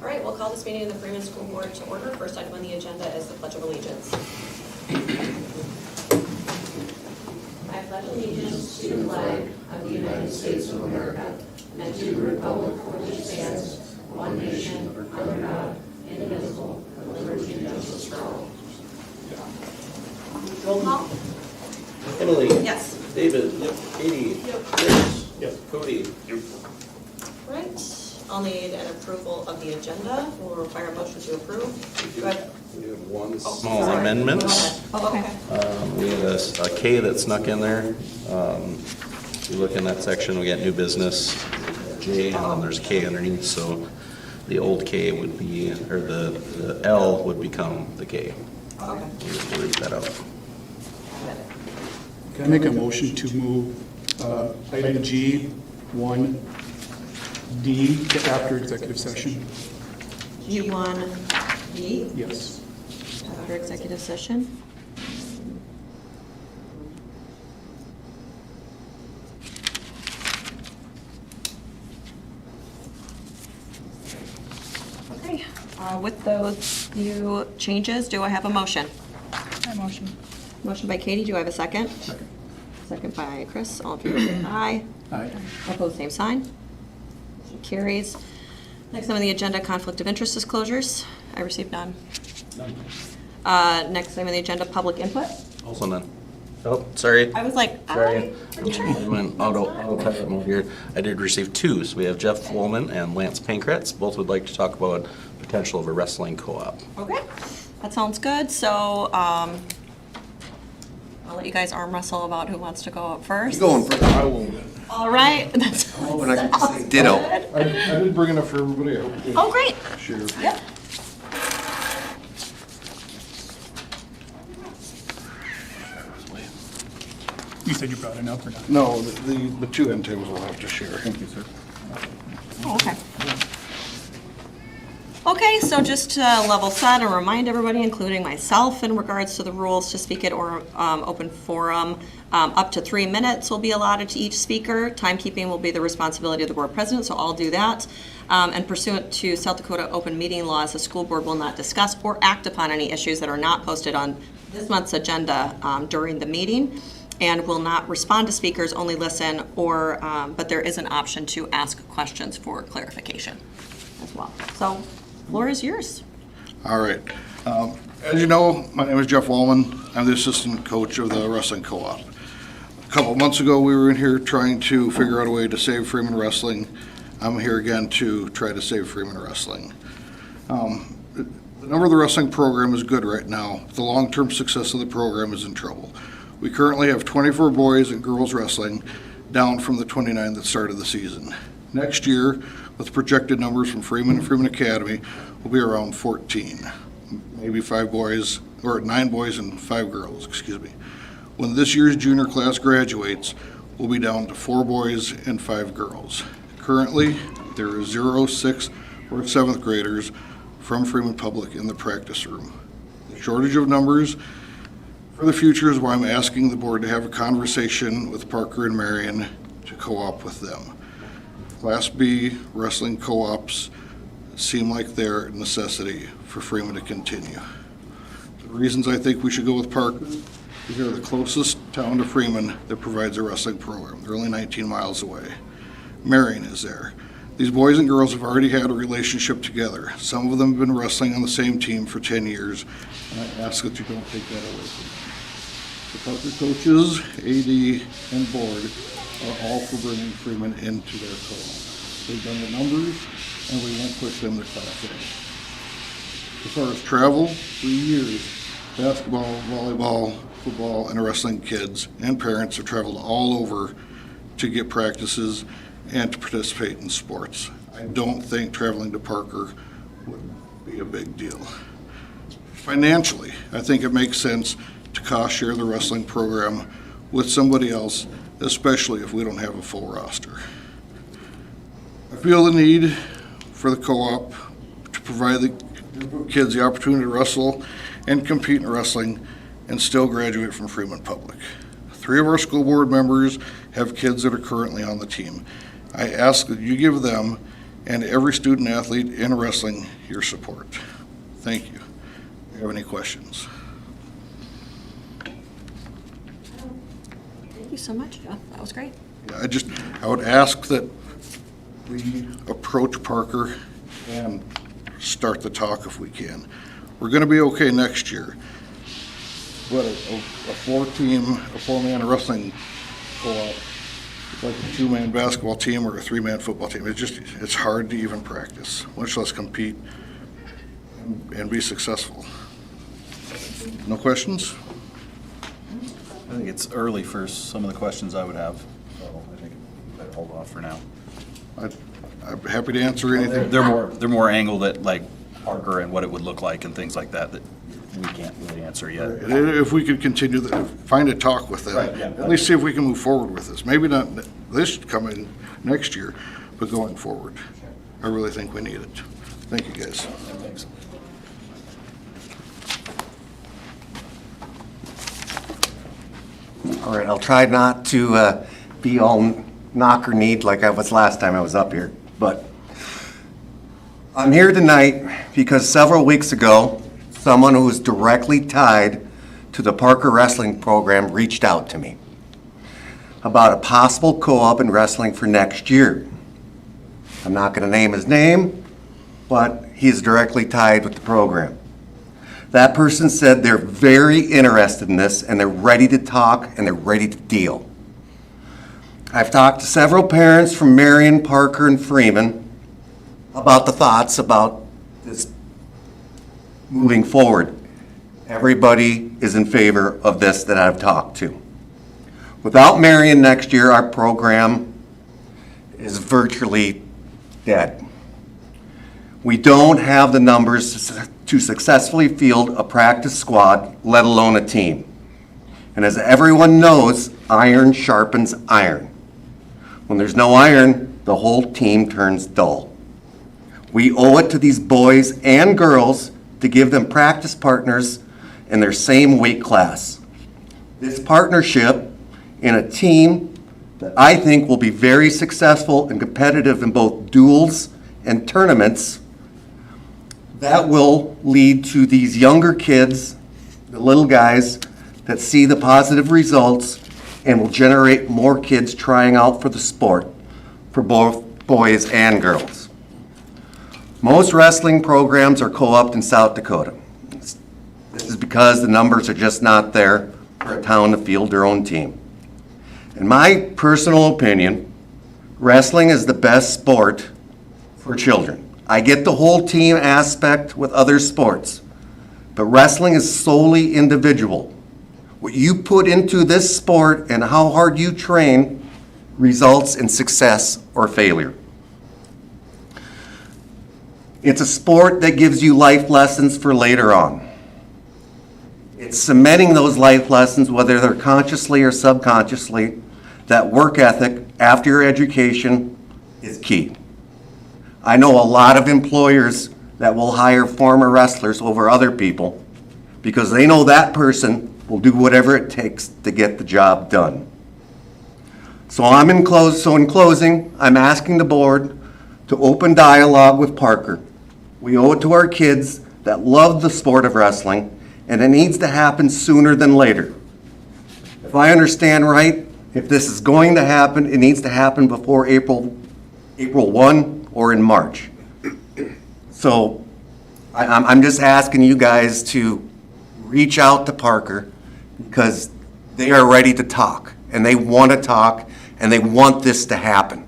All right, we'll call this meeting of the Freeman School Board to order. First item on the agenda is the Pledge of Allegiance. I pledge allegiance to the flag of the United States of America and to the republic for which it stands, one nation, under God, indivisible, with liberty and justice for all. Roll call? Emily? Yes. David? Yep. Katie? Yep. Chris? Yep. Cody? Yep. Right. I'll need an approval of the agenda. We'll require a motion to approve. Go ahead. We have one small Sorry. amendment. Go ahead. Oh, okay. We had a K that snuck in there. If you look in that section, we got new business, J, and then there's K underneath, so the old K would be, or the L would become the K. Okay. We'll read that out. Can I make a motion to move item G, 1D to after executive session? G1B, Yes. after executive session. Okay, with those few changes, do I have a motion? My motion. Motion by Katie, do I have a second? Second. Second by Chris, all in favor say aye. Aye. Opposed, same sign. Motion carries. Next on the agenda, conflict of interest disclosures. I received none. Next item on the agenda, public input. Also none. Oh, sorry. I was like, Sorry. I'm in autopilot mode here. I did receive two, so we have Jeff Woolman and Lance Pankratz. Both would like to talk about potential of a wrestling co-op. Okay, that sounds good. So I'll let you guys arm wrestle about who wants to go up first. Going for I won't. All right. That's When I can say ditto. I did bring enough for everybody. I hope you Oh, great. share. Yep. You said you brought enough or not? No, the two end tables will have to share. Thank you, sir. Oh, okay. Okay, so just to level set and remind everybody, including myself, in regards to the rules to speak at or open forum, up to 3 minutes will be allotted to each speaker. Timekeeping will be the responsibility of the board president, so I'll do that. And pursuant to South Dakota open meeting laws, the school board will not discuss or act upon any issues that are not posted on this month's agenda during the meeting, and will not respond to speakers, only listen, or but there is an option to ask questions for clarification as well. So, floor is yours. All right. As you know, my name is Jeff Wallman. I'm the assistant coach of the wrestling co-op. A couple of months ago, we were in here trying to figure out a way to save Freeman Wrestling. I'm here again to try to save Freeman Wrestling. The number of the wrestling program is good right now. The long-term success of the program is in trouble. We currently have 24 boys and girls wrestling, down from the 29 that started the season. Next year, with projected numbers from Freeman and Freeman Academy, will be around 14. Maybe 5 boys, or 9 boys and 5 girls, excuse me. When this year's junior class graduates, we'll be down to 4 boys and 5 girls. Currently, there are 0, 6, or 7th graders from Freeman Public in the practice room. The shortage of numbers for the future is why I'm asking the board to have a conversation with Parker and Marion to co-op with them. Class B wrestling co-ops seem like they're a necessity for Freeman to continue. The reasons I think we should go with Parker is they're the closest town to Freeman that provides a wrestling program. They're only 19 miles away. Marion is there. These boys and girls have already had a relationship together. Some of them have been wrestling on the same team for 10 years, and I ask that you don't take that away from them. The Parker coaches, AD, and board are all for bringing Freeman into their co-op. They've done the numbers, and we won't push them to Class A. As far as travel, 3 years, basketball, volleyball, football, and wrestling kids and parents have traveled all over to get practices and to participate in sports. I don't think traveling to Parker would be a big deal. Financially, I think it makes sense to cost share the wrestling program with somebody else, especially if we don't have a full roster. I feel the need for the co-op to provide the kids the opportunity to wrestle and compete in wrestling and still graduate from Freeman Public. 3 of our school board members have kids that are currently on the team. I ask that you give them and every student athlete in wrestling your support. Thank you. Do you have any questions? Thank you so much, Jeff. That was great. Yeah, I would ask that we approach Parker and start the talk if we can. We're gonna be okay next year. But a four-man wrestling co-op, like a two-man basketball team or a three-man football team, it's hard to even practice, much less compete and be successful. No questions? I think it's early for some of the questions I would have, so I think I'd hold off for now. I'm happy to answer anything. They're more angled at like Parker and what it would look like and things like that we can't really answer yet. If we could continue, find a talk with them, Right, yeah. at least see if we can move forward with this. Maybe not this coming next year, but going forward. I really think we need it. Thank you, guys. Thanks. All right, I'll try not to be all knocker-kneed like I was last time I was up here, but I'm here tonight because several weeks ago, someone who was directly tied to the Parker wrestling program reached out to me about a possible co-op in wrestling for next year. I'm not going to name his name, but he's directly tied with the program. That person said they're very interested in this and they're ready to talk and they're ready to deal. I've talked to several parents from Marion, Parker, and Freeman about the thoughts about this moving forward. Everybody is in favor of this that I've talked to. Without Marion next year, our program is virtually dead. We don't have the numbers to successfully field a practice squad, let alone a team. And as everyone knows, iron sharpens iron. When there's no iron, the whole team turns dull. We owe it to these boys and girls to give them practice partners in their same weight class. This partnership in a team that I think will be very successful and competitive in both duels and tournaments, that will lead to these younger kids, the little guys, that see the positive results and will generate more kids trying out for the sport for both boys and girls. Most wrestling programs are co-opted in South Dakota. This is because the numbers are just not there for a town to field their own team. In my personal opinion, wrestling is the best sport for children. I get the whole team aspect with other sports, but wrestling is solely individual. What you put into this sport and how hard you train results in success or failure. It's a sport that gives you life lessons for later on. It's cementing those life lessons, whether they're consciously or subconsciously. That work ethic after your education is key. I know a lot of employers that will hire former wrestlers over other people because they know that person will do whatever it takes to get the job done. So in closing, I'm asking the board to open dialogue with Parker. We owe it to our kids that love the sport of wrestling, and it needs to happen sooner than later. If I understand right, if this is going to happen, it needs to happen before April 1 or in March. So I'm just asking you guys to reach out to Parker because they are ready to talk, and they want to talk, and they want this to happen.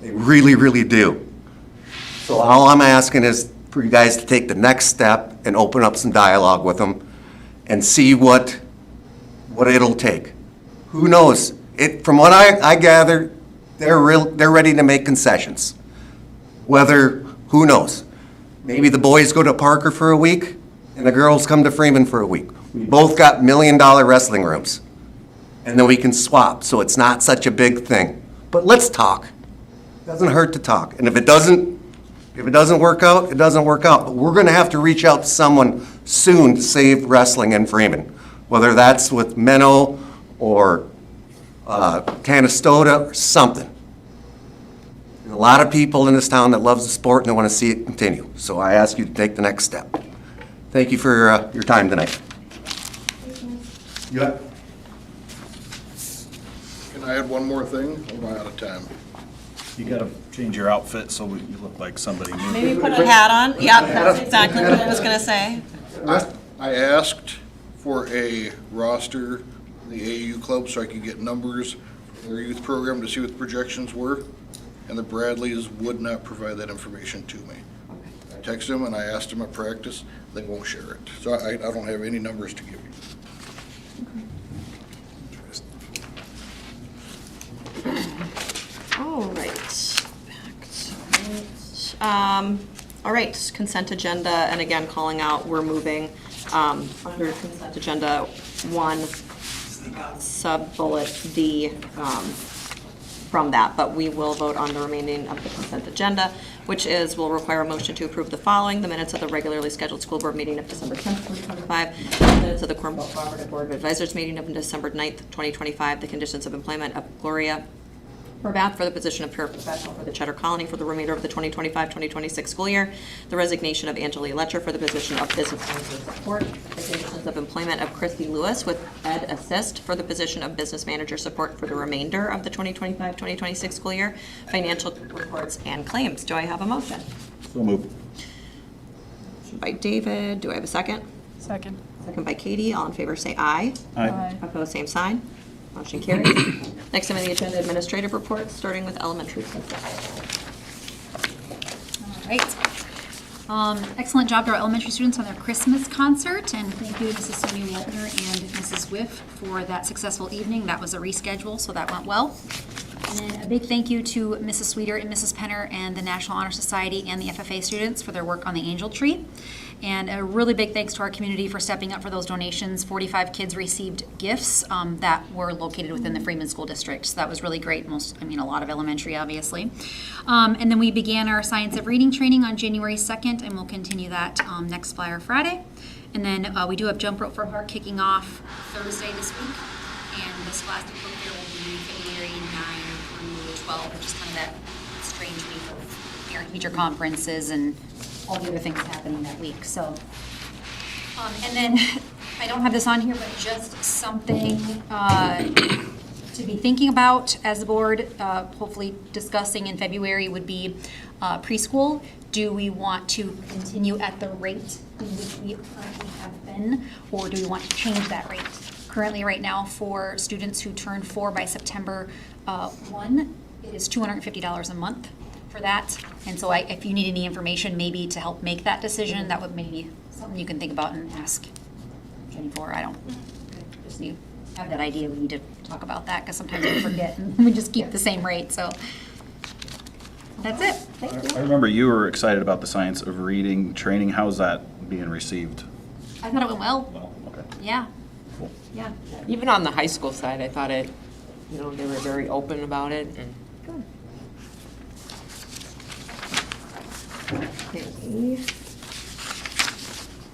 They really, really do. So all I'm asking is for you guys to take the next step and open up some dialogue with them and see what it'll take. Who knows? From what I gather, they're ready to make concessions. Who knows? Maybe the boys go to Parker for a week and the girls come to Freeman for a week. We both got $1 million wrestling rooms. And then we can swap, so it's not such a big thing. But let's talk. It doesn't hurt to talk. And if it doesn't work out, it doesn't work out. But we're gonna have to reach out to someone soon to save wrestling in Freeman. Whether that's with Menno or Canastota or something. There's a lot of people in this town that loves the sport and they want to see it continue. So I ask you to take the next step. Thank you for your time tonight. You got- Can I add one more thing? I'm out of time. You gotta change your outfit so you look like somebody new. Maybe put a hat on. Yep, that's exactly what I was gonna say. I asked for a roster, in the AAU club, so I could get numbers for their youth program to see what the projections were, and the Bradleys would not provide that information to me. I texted them and I asked them at practice, they won't share it. So I don't have any numbers to give you. All right. All right, consent agenda, and again, calling out, we're moving under consent agenda 1, sub-bullet D from that, but we will vote on the remaining of the consent agenda, which is, will require a motion to approve the following: the minutes of the regularly scheduled school board meeting of December 10th, 2025, the minutes of the Cornwall Cooperative Board of Advisors meeting of December 9th, 2025, the conditions of employment of Gloria Horvath for the position of paraprofessional for the Cheddar Colony for the remainder of the 2025-2026 school year, the resignation of Angelia Letcher for the position of business manager support, the conditions of employment of Christy Lewis with Ed Assist for the position of business manager support for the remainder of the 2025-2026 school year, financial reports and claims. Do I have a motion? So move. Motion by David. Do I have a second? Second. Second by Katie. All in favor say aye. Aye. Opposed, same sign. Motion carries. Next on the agenda, administrative reports, starting with elementary principal. All right. Excellent job to our elementary students on their Christmas concert, and thank you to Mrs. Sonia Waltner and Mrs. Whiff for that successful evening. That was a reschedule, so that went well. And then a big thank you to Mrs. Sweeter and Mrs. Penner and the National Honor Society and the FFA students for their work on the angel tree. And a really big thanks to our community for stepping up for those donations. 45 kids received gifts that were located within the Freeman School District. So that was really great. A lot of elementary, obviously. And then we began our Science of Reading training on January 2nd, and we'll continue that next Flyer Friday. And then we do have Jump Rope for Heart kicking off Thursday this week. And the Scholastic Book Fair will be February 9 through 12, which is kind of that strange week of parent-teacher conferences and all the other things happening that week. So, and then I don't have this on here, but just something to be thinking about as the board, hopefully discussing in February, would be preschool. Do we want to continue at the rate in which we currently have been, or do we want to change that rate? Currently, right now, for students who turn 4 by September 1, it is $250 a month for that. And so if you need any information maybe to help make that decision, that would maybe something you can think about and ask Jenny for. I don't just need have that idea. We need to talk about that because sometimes we forget and we just keep the same rate. So that's it. I remember you were excited about the Science of Reading training. How's that being received? I thought it went well. Well, okay. Yeah. Cool. Yeah. Even on the high school side, I thought they were very open about it. And Good.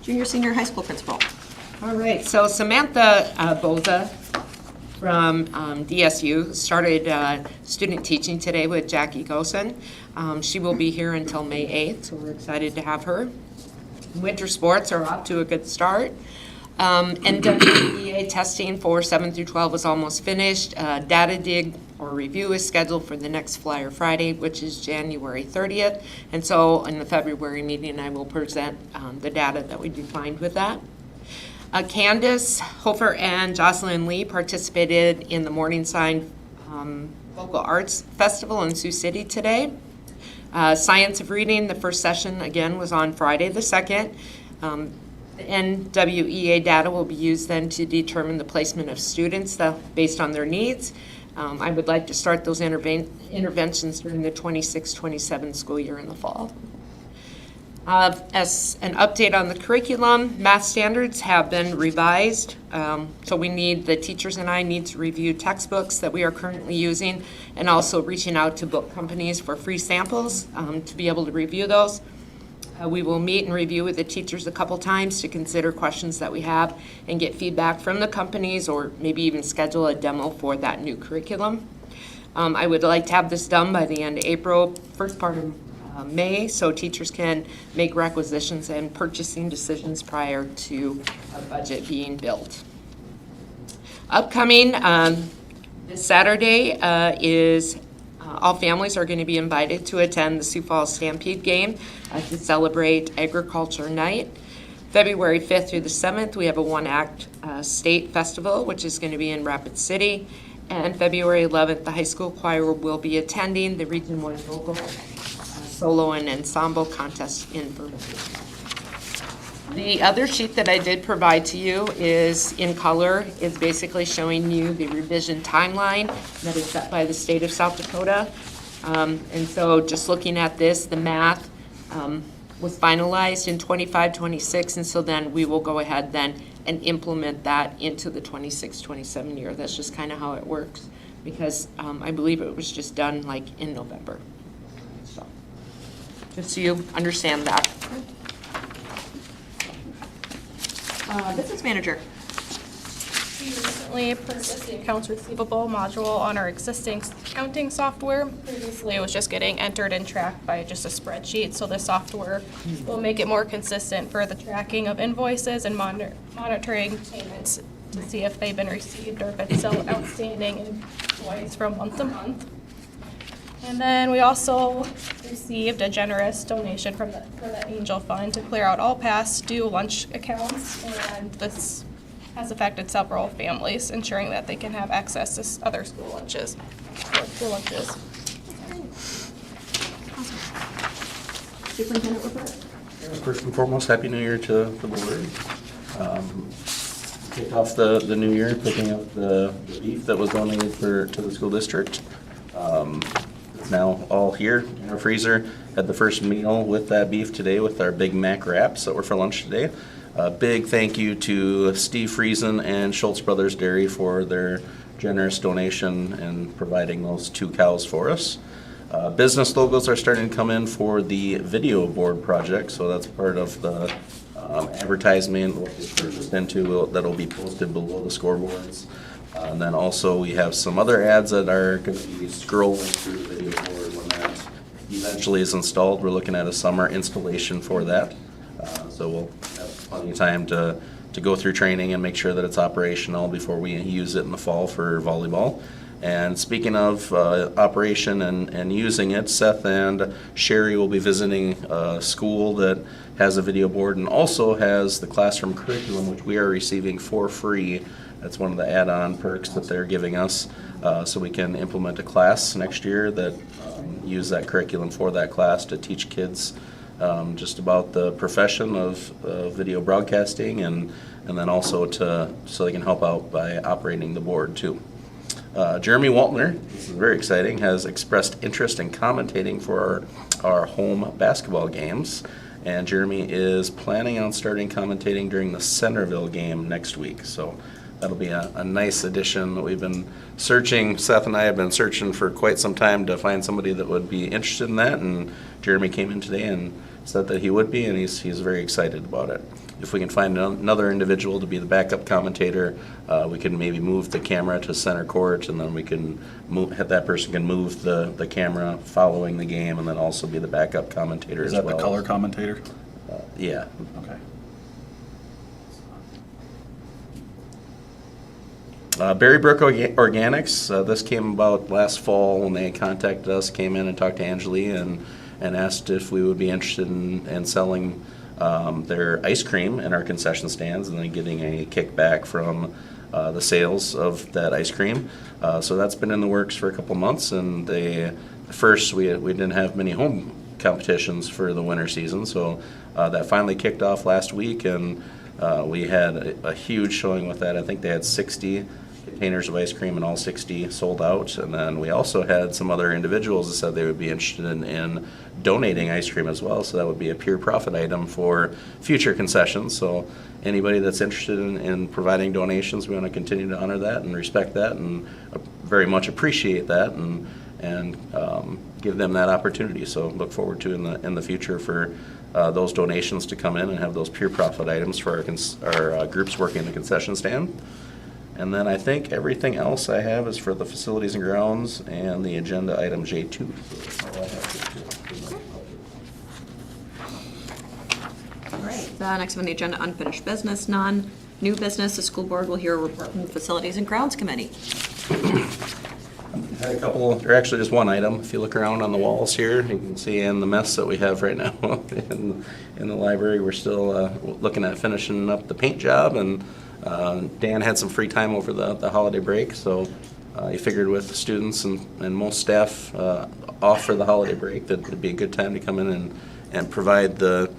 Junior, senior high school principal. all right, so Samantha Boza from DSU started student teaching today with Jackie Gosen. She will be here until May 8th, so we're excited to have her. Winter sports are off to a good start. NWEA testing for 7 through 12 is almost finished. Data dig or review is scheduled for the next Flyer Friday, which is January 30th. And so in the February meeting, I will present the data that we defined with that. Candace Hofer and Jocelyn Lee participated in the Morningside Local Arts Festival in Sioux City today. Science of Reading, the first session, again, was on Friday the 2nd. The NWEA data will be used then to determine the placement of students based on their needs. I would like to start those interventions during the 26-27 school year in the fall. As an update on the curriculum, math standards have been revised. So the teachers and I need to review textbooks that we are currently using and also reaching out to book companies for free samples to be able to review those. We will meet and review with the teachers a couple times to consider questions that we have and get feedback from the companies or maybe even schedule a demo for that new curriculum. I would like to have this done by the end of April, first part of May, so teachers can make requisitions and purchasing decisions prior to a budget being built. Upcoming this Saturday is all families are going to be invited to attend the Sioux Falls Stampede game to celebrate Agriculture Night. February 5th through the 7th, we have a one-act state festival, which is going to be in Rapid City. And February 11th, the high school choir will be attending the Region 1 vocal solo and ensemble contest in Vermont. The other sheet that I did provide to you is in color, is basically showing you the revision timeline that is set by the state of South Dakota. And so just looking at this, the math was finalized in 25-26, and so then we will go ahead then and implement that into the 26-27 year. That's just kind of how it works, because I believe it was just done like in November. So, just so you understand that. Business manager. We recently purchased the accounts receivable module on our existing accounting software. Previously, it was just getting entered and tracked by just a spreadsheet, so the software will make it more consistent for the tracking of invoices and monitoring payments to see if they've been received or if it's still outstanding invoice from month to month. And then we also received a generous donation for the Angel Fund to clear out all past due lunch accounts, and this has affected several families, ensuring that they can have access to other school lunches. Superintendent report. First and foremost, Happy New Year to the board. Kicked off the new year, picking up the beef that was donated to the school district. It's now all here in our freezer. Had the first meal with that beef today with our Big Mac wraps that were for lunch today. A big thank you to Steve Freeman and Schultz Brothers Dairy for their generous donation and providing those 2 cows for us. Business logos are starting to come in for the video board project, so that's part of the advertisement we'll get purchased into that'll be posted below the scoreboards. And then also we have some other ads that are going to be scrolling through the video board when that eventually is installed. We're looking at a summer installation for that. So we'll have plenty of time to go through training and make sure that it's operational before we use it in the fall for volleyball. And speaking of operation and using it, Seth and Sherry will be visiting a school that has a video board and also has the classroom curriculum, which we are receiving for free. That's one of the add-on perks that they're giving us, so we can implement a class next year that use that curriculum for that class to teach kids just about the profession of video broadcasting, and then also so they can help out by operating the board too. Jeremy Waltner, this is very exciting, has expressed interest in commentating for our home basketball games. And Jeremy is planning on starting commentating during the Centerville game next week. So that'll be a nice addition. We've been searching, Seth and I have been searching for quite some time to find somebody that would be interested in that. And Jeremy came in today and said that he would be, and he's very excited about it. If we can find another individual to be the backup commentator, we can maybe move the camera to center court, and then we can that person can move the camera following the game, and then also be the backup commentator as well. Is that the color commentator? Yeah. Okay. Berrybrook Organics, this came about last fall when they contacted us, came in and talked to Angeli and asked if we would be interested in selling their ice cream in our concession stands and then getting a kickback from the sales of that ice cream. So that's been in the works for a couple months, and first we didn't have many home competitions for the winter season, so that finally kicked off last week, and we had a huge showing with that. I think they had 60 containers of ice cream and all 60 sold out. And then we also had some other individuals that said they would be interested in donating ice cream as well. So that would be a pure profit item for future concessions. So anybody that's interested in providing donations, we want to continue to honor that and respect that and very much appreciate that and give them that opportunity. So look forward to in the future for those donations to come in and have those pure profit items for our groups working in the concession stand. And then I think everything else I have is for the facilities and grounds and the agenda item J2. All right, next on the agenda, unfinished business, none. New business, the school board will hear a report from the Facilities and Grounds Committee. Had a couple, or actually just one item. If you look around on the walls here, you can see in the mess that we have right now in the library, we're still looking at finishing up the paint job, and Dan had some free time over the holiday break, so he figured with students and most staff off for the holiday break that it'd be a good time to come in and provide the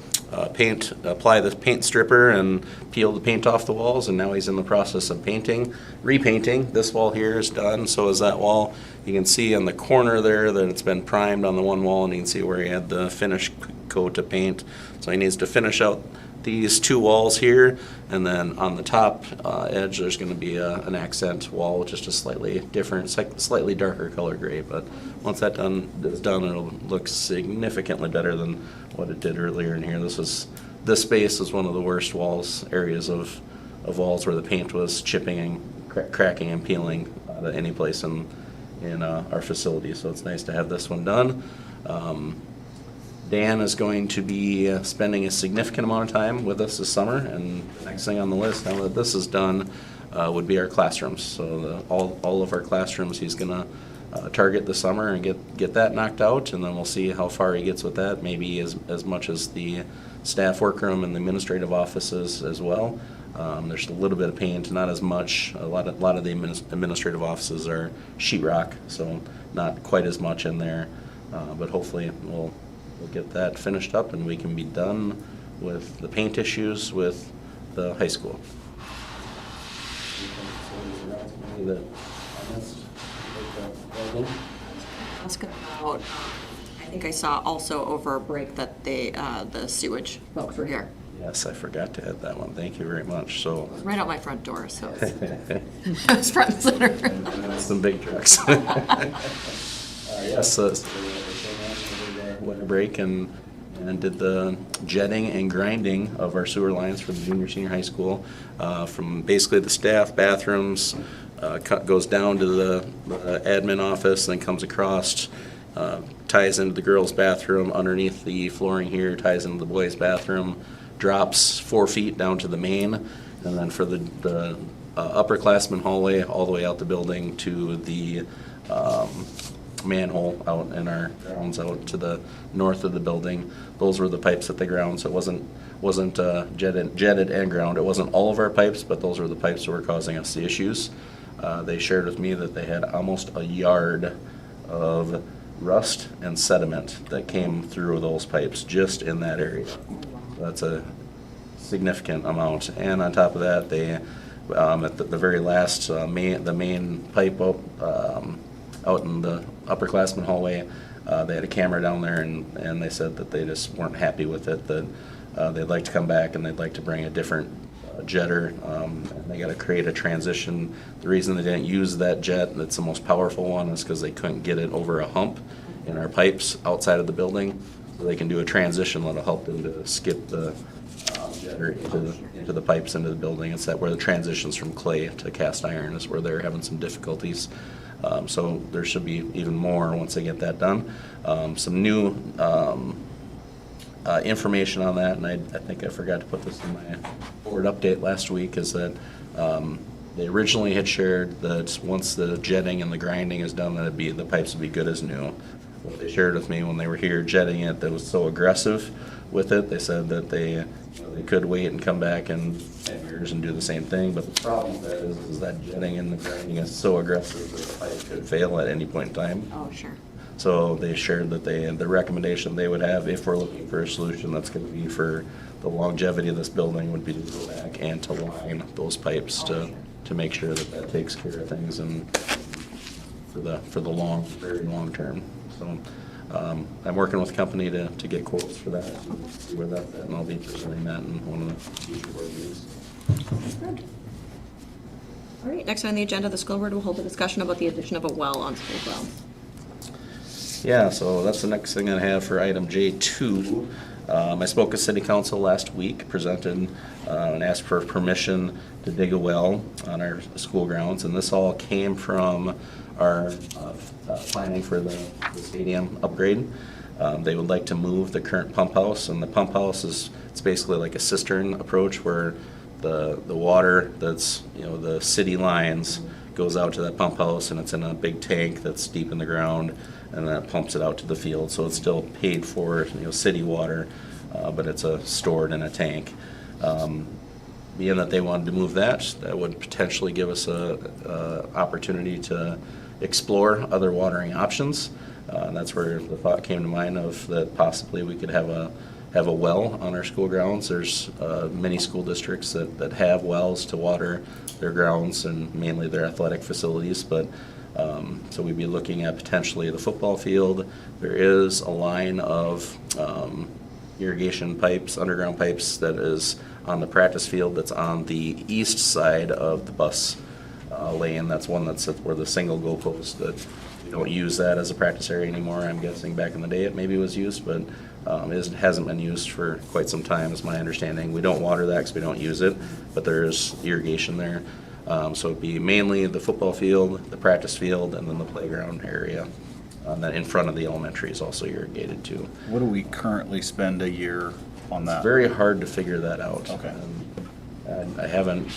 paint, apply the paint stripper and peel the paint off the walls, and now he's in the process of repainting. This wall here is done, so is that wall. You can see on the corner there that it's been primed on the one wall, and you can see where he had the finish coat of paint. So he needs to finish out these two walls here, and then on the top edge there's going to be an accent wall, just a slightly different, slightly darker color gray. But once that is done, it'll look significantly better than what it did earlier in here. This space is one of the worst areas of walls where the paint was chipping and cracking and peeling at any place in our facility. So it's nice to have this one done. Dan is going to be spending a significant amount of time with us this summer, and the next thing on the list, now that this is done, would be our classrooms. So all of our classrooms he's going to target this summer and get that knocked out, and then we'll see how far he gets with that, maybe as much as the staff workroom and the administrative offices as well. There's a little bit of paint, not as much. A lot of the administrative offices are sheetrock, so not quite as much in there, but hopefully we'll get that finished up and we can be done with the paint issues with the high school. Ask about, I think I saw also over a break that the sewage folks were here. Yes, I forgot to add that one. Thank you very much. So Right out my front door, so it's front and center. some big trucks. Yes, winter break and did the jetting and grinding of our sewer lines for the junior senior high school, from basically the staff bathrooms, goes down to the admin office, then comes across, ties into the girls' bathroom underneath the flooring here, ties into the boys' bathroom, drops 4 feet down to the main, and then for the upperclassmen hallway all the way out the building to the manhole out in our grounds out to the north of the building. Those were the pipes at the ground, so it wasn't jetted and ground. It wasn't all of our pipes, but those were the pipes that were causing us the issues. They shared with me that they had almost a yard of rust and sediment that came through those pipes just in that area. That's a significant amount. And on top of that, they at the very last the main pipe up out in the upperclassmen hallway, they had a camera down there, and they said that they just weren't happy with it, that they'd like to come back and they'd like to bring a different jetter. And they got to create a transition. The reason they didn't use that jet that's the most powerful one is because they couldn't get it over a hump in our pipes outside of the building. So they can do a transition that'll help them to skip the jetter into the pipes into the building. It's that where the transitions from clay to cast iron is where they're having some difficulties. So there should be even more once they get that done. Some new information on that, and I think I forgot to put this in my board update last week, is that they originally had shared that once the jetting and the grinding is done, that the pipes would be good as new. What they shared with me when they were here jetting it, that was so aggressive with it, they said that they could wait and come back in 10 years and do the same thing, but the problem with that is that jetting and the grinding is so aggressive that the pipe could fail at any point in time. Oh, sure. So they shared that the recommendation they would have, if we're looking for a solution that's going to be for the longevity of this building, would be to go back and to line those pipes to make sure that takes care of things and for the very long term. So I'm working with a company to get quotes for that, see where that's at, and I'll be pursuing that in one of the future board meetings. Good. All right, next on the agenda, the school board will hold a discussion about the addition of a well on school grounds. Yeah, so that's the next thing I have for item J2. I spoke with City Council last week, presented and asked for permission to dig a well on our school grounds, and this all came from our planning for the stadium upgrade. They would like to move the current pump house, and the pump house it's basically like a cistern approach where the water that's, the city lines goes out to that pump house, and it's in a big tank that's deep in the ground, and that pumps it out to the field. So it's still paid for, city water, but it's stored in a tank. Being that they wanted to move that would potentially give us a opportunity to explore other watering options. And that's where the thought came to mind of that possibly we could have a well on our school grounds. There's many school districts that have wells to water their grounds and mainly their athletic facilities, but so we'd be looking at potentially the football field. There is a line of irrigation pipes, underground pipes, that is on the practice field that's on the east side of the bus lane. That's one that's where the single goalpost, that we don't use that as a practice area anymore. I'm guessing back in the day it maybe was used, but it hasn't been used for quite some time, is my understanding. We don't water that because we don't use it, but there is irrigation there. So it'd be mainly the football field, the practice field, and then the playground area. That in front of the elementary is also irrigated too. What do we currently spend a year on that? It's very hard to figure that out. Okay. And I haven't,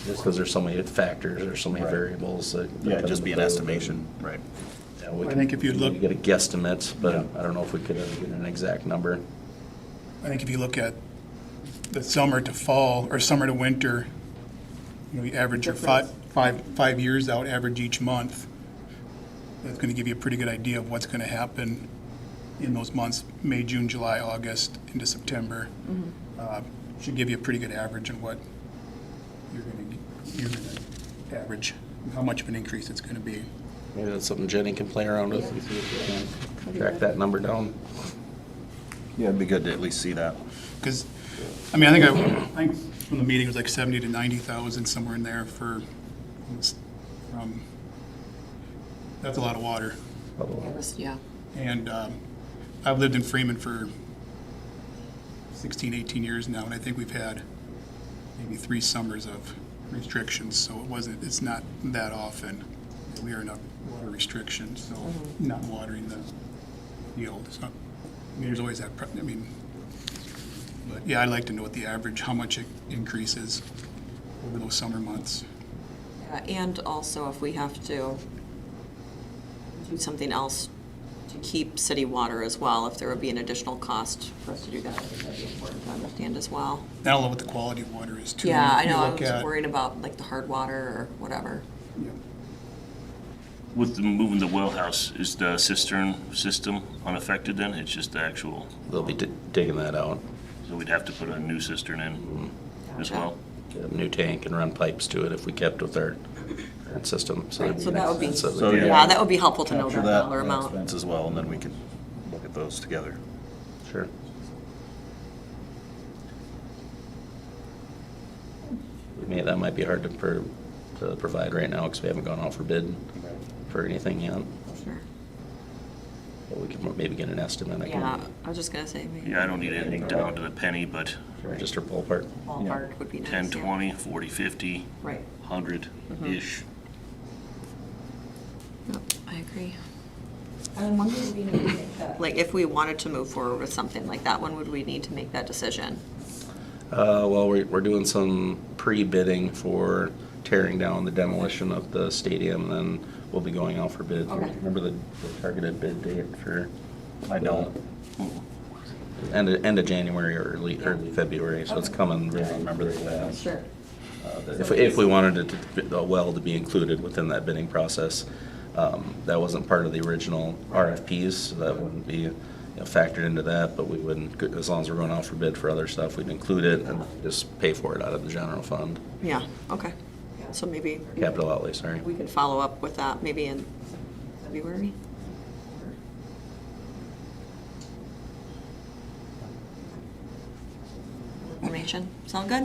just because there's so many factors, there's so many Right. variables that. Yeah, it'd just be an estimation, right? Yeah, we I can think if you look- maybe get a guesstimate, but Yeah. I don't know if we could ever get an exact number. I think if you look at the summer to fall, or summer to winter, you average your five years out, average each month. That's gonna give you a pretty good idea of what's gonna happen in those months, May, June, July, August, into September. Should give you a pretty good average on what you're gonna average, how much of an increase it's gonna be. Maybe that's something Jenny can play around with and see if we can track that number down. Yeah, it'd be good to at least see that. Because, I mean, I think from the meeting, it was like 70 to 90,000, somewhere in there for, that's a lot of water. Yeah. And I've lived in Freeman for 16, 18 years now, and I think we've had maybe 3 summers of restrictions, so it's not that often that we are in a water restriction, so not watering the field. So, I mean, there's always that, but yeah, I'd like to know what the average, how much it increases over those summer months. And also if we have to do something else to keep city water as well, if there would be an additional cost for us to do that, I think that'd be important to understand as well. I don't know what the quality of water is too. Yeah, I If you know, I look was at- worried about like the hard water or whatever. Yeah. With the moving the well house, is the cistern system unaffected then? It's just the actual, They'll be digging that out, so we'd have to put a new cistern in as Gotcha. well? get a new tank and run pipes to it if we kept with our current system. So Right, it'd so be that would be- expensive. So, Yeah, that would be helpful to know Capture that that dollar amount. expense as well, and then we can look at those together. Sure. That might be hard to provide right now because we haven't gone out for bid for anything yet. Sure. But we can maybe get an estimate. Yeah, I was just gonna say maybe Yeah, I don't need anything down to the penny, but Just a ballpark. ballpark would be nice. 10, yeah. 20, 40, 50, Right. 100-ish. Yep, I agree. And when would we need to make that? Like, if we wanted to move forward with something like that, when would we need to make that decision? Well, we're doing some pre-bidding for tearing down the demolition of the stadium, and then we'll be going out for bid. Okay. Remember the targeted bid date for? I don't. End of January or early February, so it's coming really, really fast. Sure. If we wanted a well to be included within that bidding process, that wasn't part of the original RFPs, so that wouldn't be factored into that, but we wouldn't, as long as we're going out for bid for other stuff, we'd include it and just pay for it out of the general fund. Yeah, okay. Yeah, so maybe Capital outlay, sorry. we could follow up with that maybe in February? Information, sound good?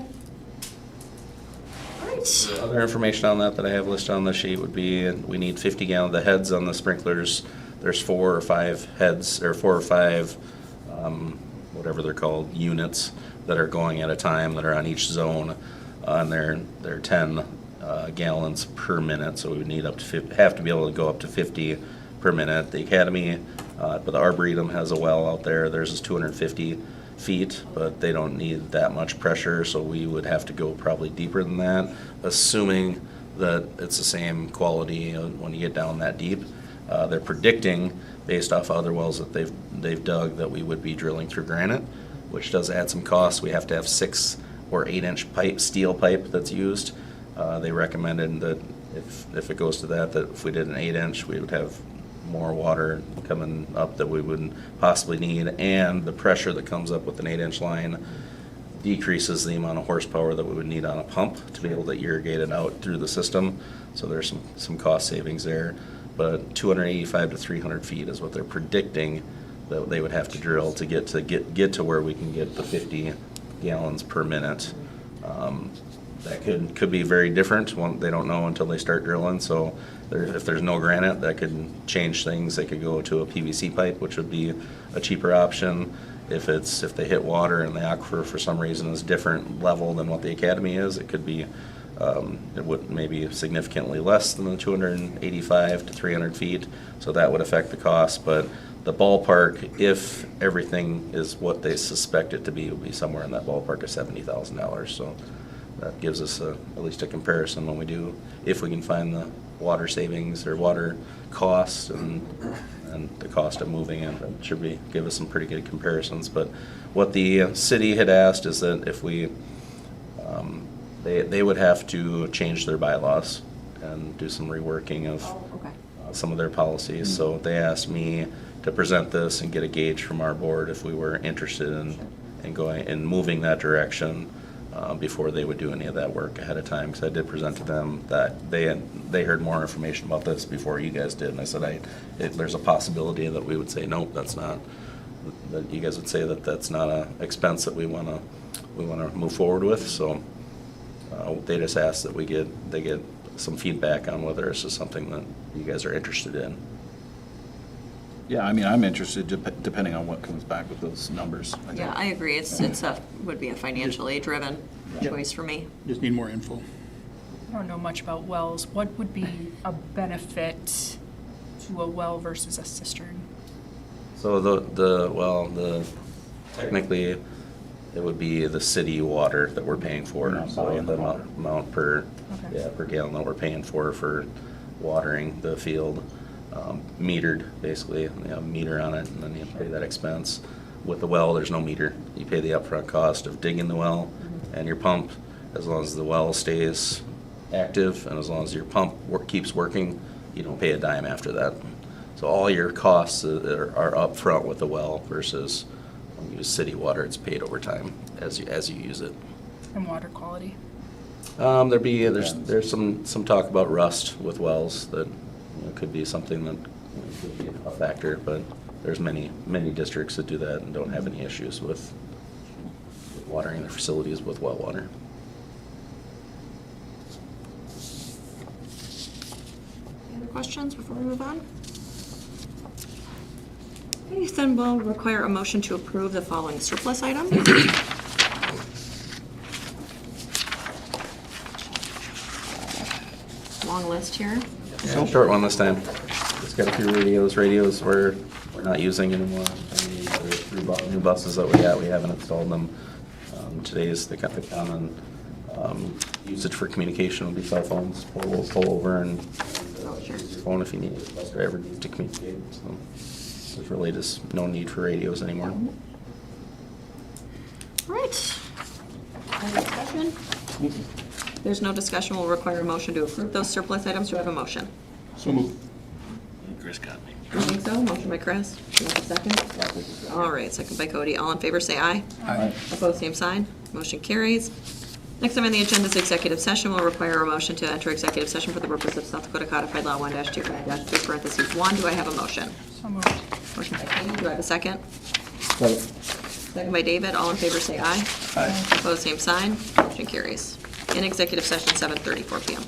All right. Other information on that I have listed on the sheet would be, we need 50 gallon, the heads on the sprinklers, there's 4 or 5 heads, or 4 or 5 whatever they're called, units that are going at a time that are on each zone, and they're 10 gallons per minute, so we would need up to have to be able to go up to 50 per minute. The academy, but the Arboretum has a well out there. Theirs is 250 feet, but they don't need that much pressure, so we would have to go probably deeper than that, assuming that it's the same quality when you get down that deep. They're predicting, based off other wells that they've dug, that we would be drilling through granite, which does add some costs. We have to have 6 or 8 inch pipe, steel pipe that's used. They recommended that if it goes to that if we did an 8 inch, we would have more water coming up that we wouldn't possibly need, and the pressure that comes up with an 8 inch line decreases the amount of horsepower that we would need on a pump to be able to irrigate it out through the system. So there's some cost savings there. But 285 to 300 feet is what they're predicting that they would have to drill to get to where we can get the 50 gallons per minute. That could be very different. They don't know until they start drilling. So if there's no granite, that could change things. They could go to a PVC pipe, which would be a cheaper option. If they hit water and the aquifer for some reason is different level than what the academy is, it could be it would maybe significantly less than the 285 to 300 feet. So that would affect the cost. But the ballpark, if everything is what they suspect it to be, will be somewhere in that ballpark of $70,000. So that gives us at least a comparison when we do, if we can find the water savings or water costs and the cost of moving it. That should give us some pretty good comparisons. But what the city had asked is that if we, they would have to change their bylaws and do some reworking of some of their policies. So they asked me to present this and get a gauge from our board if we were interested in going and moving that direction before they would do any of that work ahead of time. Because I did present to them that they heard more information about this before you guys did, and I said there's a possibility that we would say nope, that's not. That you guys would say that that's not an expense that we want to move forward with. So they just asked that they get some feedback on whether this is something that you guys are interested in. Yeah, I mean, I'm interested depending on what comes back with those numbers. Yeah, I agree. Would be a financially driven choice for me. Just need more info. I don't know much about wells. What would be a benefit to a well versus a cistern? So technically, it would be the city water that we're paying for. So the amount per gallon that we're paying for watering the field, metered basically. You have a meter on it, and then you pay that expense. With the well, there's no meter. You pay the upfront cost of digging the well and your pump. As long as the well stays active and as long as your pump keeps working, you don't pay a dime after that. So all your costs are up front with the well versus when you use city water, it's paid over time as you use it. And water quality? There's some talk about rust with wells that could be something that could be a factor, but there's many districts that do that and don't have any issues with watering their facilities with well water. Any other questions before we move on? Okay, then we'll require a motion to approve the following surplus item. Long list here. Yeah, short one this time. Just got a few radios. Radios we're not using anymore. There's 3 new buses that we haven't installed them. Today's the common usage for communication will be cell phones. Pull over and use your phone if you need it. Bus driver needs to communicate. So there's really just no need for radios anymore. All right. Any discussion? There's no discussion. We'll require a motion to approve those surplus items. Do I have a motion? So moved. Chris got me. I think so. Motion by Chris. Do you want a second? All right, second by Cody. All in favor, say aye. Aye. Opposed, same sign. Motion carries. Next item on the agenda is executive session. We'll require a motion to enter executive session for the purpose of South Dakota Codified Law 1-25-3 parentheses 1. Do I have a motion? So moved. Motion by Katie. Do I have a second? Second by David. All in favor, say aye. Aye. Opposed, same sign. Motion carries. In executive session, 7:34 PM.